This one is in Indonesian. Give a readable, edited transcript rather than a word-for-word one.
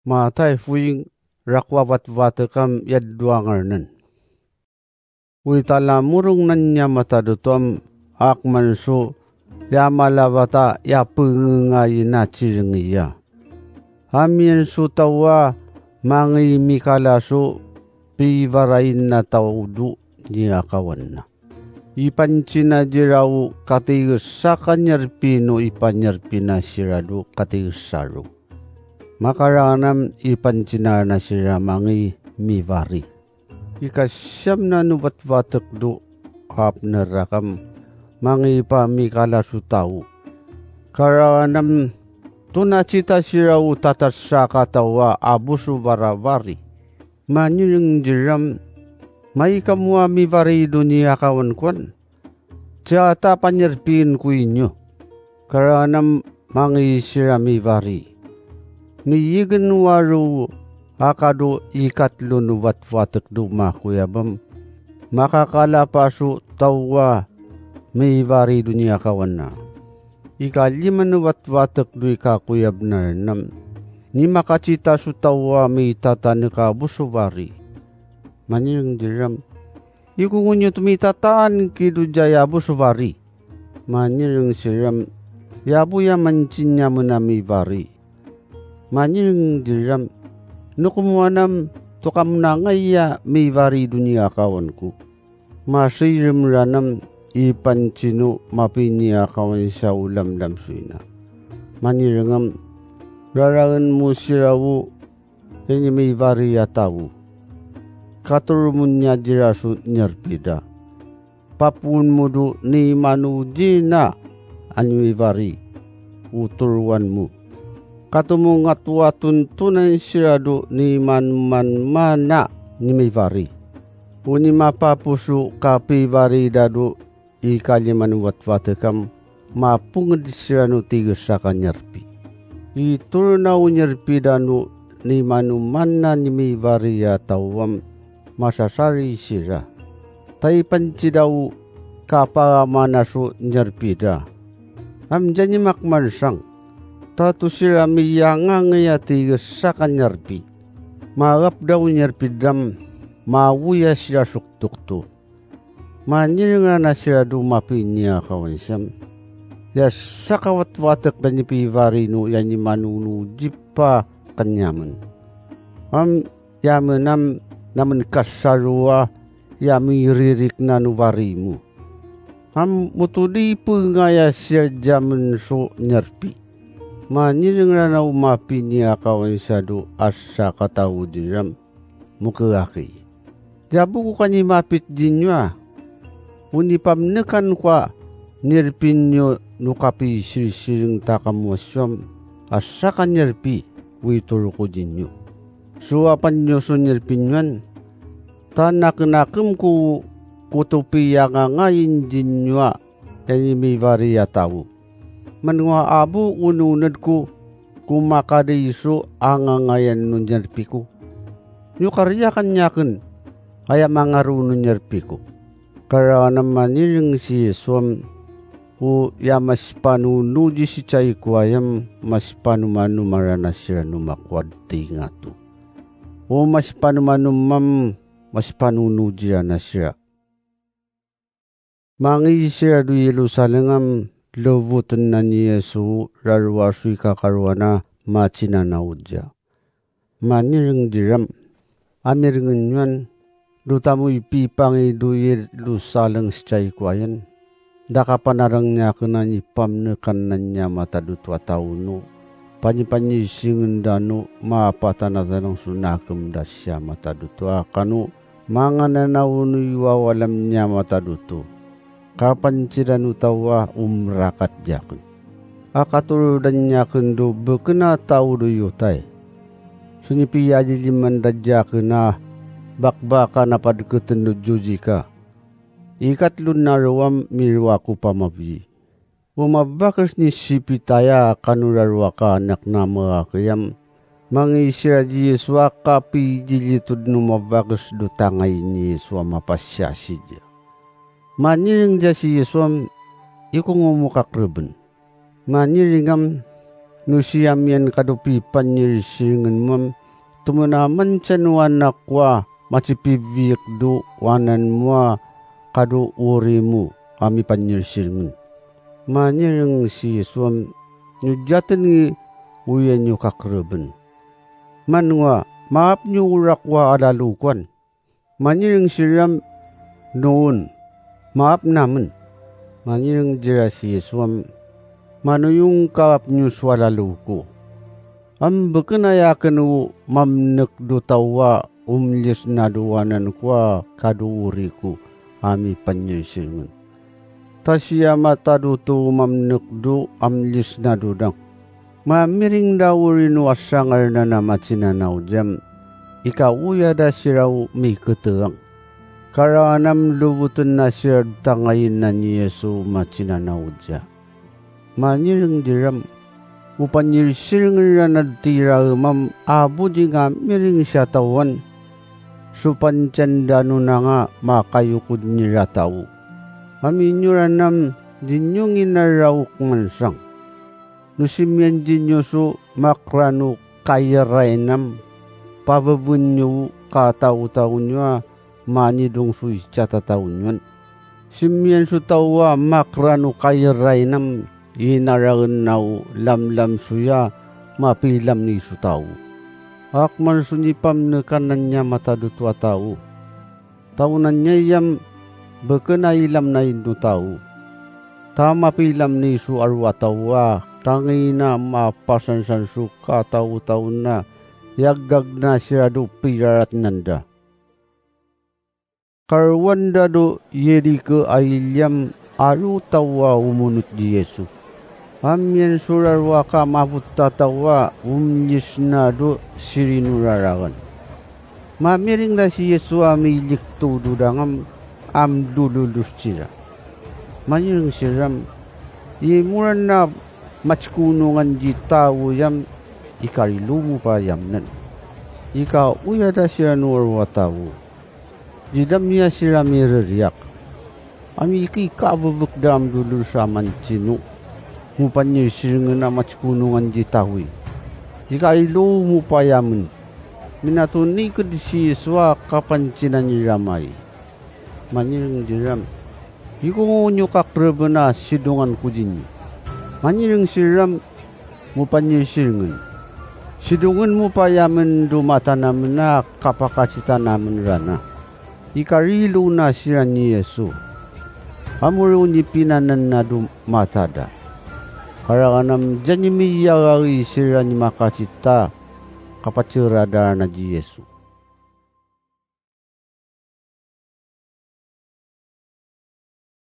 matai fuing rakwabat vatekam yadduangarnan. Uitala murung nanya matadutom akmansu yamalawata yapengay na chiringiya. Hamien su tawa mangi mikalasu pivarain na taudu niyakawan na. Ipancina jiraw katigsa kanyarpino ipanyarpina siradu katigsaru. Makaranam ipancina na sira mangi mivari. Ikasyam na nubat-batak do hap narakam mangi pamikalasu tau. Karanam tunacita sira utatarsa katawa abusu baravari. Manyuring jiram may kamua mivari dunia kawan-kwan. Jata panyarpin ku inyo. Karanam mangi sira mivari. Miyigan waru akado ikatlo nubat-batak do makuyabam. Makakalapasu tawa mivari dunia kawan na. Ikalima nubat-batak do ikakuyab na nam. Ni makacita su tawa may tatani ka busuvari. Manyang diram. Ikungunyo tumitataan kido jaya busuvari. Manyang siram. Yabuya mancinya munamivari. Manyang diram. Nukumuanam tukam na ngaya mivari dunia kawanku. Masirim ranam ipancino mapinia kawan sa ulam suina. Manirangam raragan mo sirawu yenye mivari yatawu. Katurumunya jirasu nyarpida. Papun mudu ni manujina anyuivari uturwanmu. Katumungat watun tunan siradu ni man-man-mana ni mivari. Uni mapapusu kapivari dadu ikaliman wat-watekam mapungad siranu tigasa kanyarpi. Itur na unyarpi danu ni manumana ni mivari yatawam masasari sira. Taipancidaw kaparamanasu nyarpida. Amjani makmansang. Tatu sira miyangang yatigas sa kanyarpi. Marap daw nyarpidam mawuya sira suktukto. Manir nga na sira dumapi niya kawansam. Yas sa kawat-watak na nipivari no yan ni manunu jipa kanyaman. Yaman naman kasarua yami ririk na nuvari mo. Mutuli po nga ya sira jaman so nyarpi. Manirang na umapi niya kawansado asa katawu diram mukiraki. Jabu ko kanyi mapit dinyo unipamnekan kwa nirpin nyo nukapi sirisiring takamuasyam asa ka nirpi uituro ko dinyo. Suwapan nyo so nirpin nyan tanakinakam ko kutupiya nga ngayin dinyo yan may variya tawo. Manwa abu ununad ko kumakadiso ang ngayan nun nyarpi ko. Yung karya kanyakan kaya mga runun nyarpi ko. Kaya naman yung si Yeswam o ya mas panunuji si chay ko ayam mas panumanu marana sira numakwad tinga to. O mas panumanu mam mas panunuji na sira. Mangi sira do Yerusalem lovutan na ni Yesu rarwasui kakarwana machinanaudya. Maniring diram amiringan yuan dutamu ipipangi do Yerusalem secai kwayan. Daka panarang niya kanan ipamnekan na niya matadutwa tauno. Panyi-panyi singin dano maapatanatanang sunakam dasya matadutwa kanu mga nanauno iwawalam niya mataduto. Kapan sila nutawa umrakat jakun. Akatuludan niya kundo bekena tau do yutay. Sunipiya jiliman da jakun na bakbaka na padkutan do jujika. Ikatlun na rawam mirwaku pamabyi. Umabakas ni sipitaya kanurarwaka anak na mga kayam. Mangisya di Yeswa kapi jilitud numabakas do tangay ni Yeswa mapasyasidya. Maniring ja si Yeswam ikong umukakruban. Maniringam Nusiam yan kadupi panyirsingan mam. Tumunaman wanak wa macipibik do wanan mo kadu uri mo kami panyirsingan. Manyirang si Yesuam nyujatan ni uyan nyo kakraban. Manwa maap nyo urakwa adalukuan. Manyirang siram noon maap naman. Manyirang jira si Yesuam mano yung kaap nyo swalaluko. Am bakanayakan u mamnek do tawa umlis na duwanan kwa kaduuri ko ami panyirsingan. Tasya matado to mamnek do amlis na dudang. Mamiring dawurin wasangal na namatsinanaw jam. Ikauya da siraw may keteang. Karanam lubutan na sir tangayin na ni Yesu matsinanaw ja. Manyiring diram. Upanyirsingan na tira mam abo di nga miring siya tawan. Supancandano na nga makayukod nila tao. Aminyuran nam dinyong inaraw mansang. Nusimyan dinyo so makrano kayaray nam. Pababun nyo kataw-taw nyo manidong so isyatataw nyo. Simyan so tawa makrano kayaray nam. Inaragan naw lam-lam suya mapilam ni su tao. Akman sunipam na kanan niya matadutwa tao. Taunan niya yam bakanailam na indo tao. Tama pilam ni su arwa tawa. Tangi na mapasansan su kataw-taw na yagag na sirado pirarat nanda. Karwanda do yedi ke ailyam aru tawa umunut di Yesu. Amyan surarwa ka mabuta tawa umlis na do sirinuraragan. Mamiring da si Yesu amilik tudo dangam amdululus sira. Manyiring siram imuran na matskunungan di tao yam ikarilumu pa yamnan. Ika uya da siya nurwa tao. Didam niya sira miririyak. Ami iki kababak dam dulu sa mancino. Mupanyirsingan na matskunungan di tawi. Ikarilumu pa yaman. Minatuni ko di si Yeswa kapancinan ni ramay. Manyiring diram. Iko nyo kakraba na sidungan ko din. Manyiring siram mupanyirsingan. Sidungan mo pa yaman dumata namin na kapakasita namin rana. Ikarilo na siya ni Yesu. Amuro ni pinanan na dumatada. Karakanam dyan yung miyagari siya ni makasita kapatsirada na di Yesu.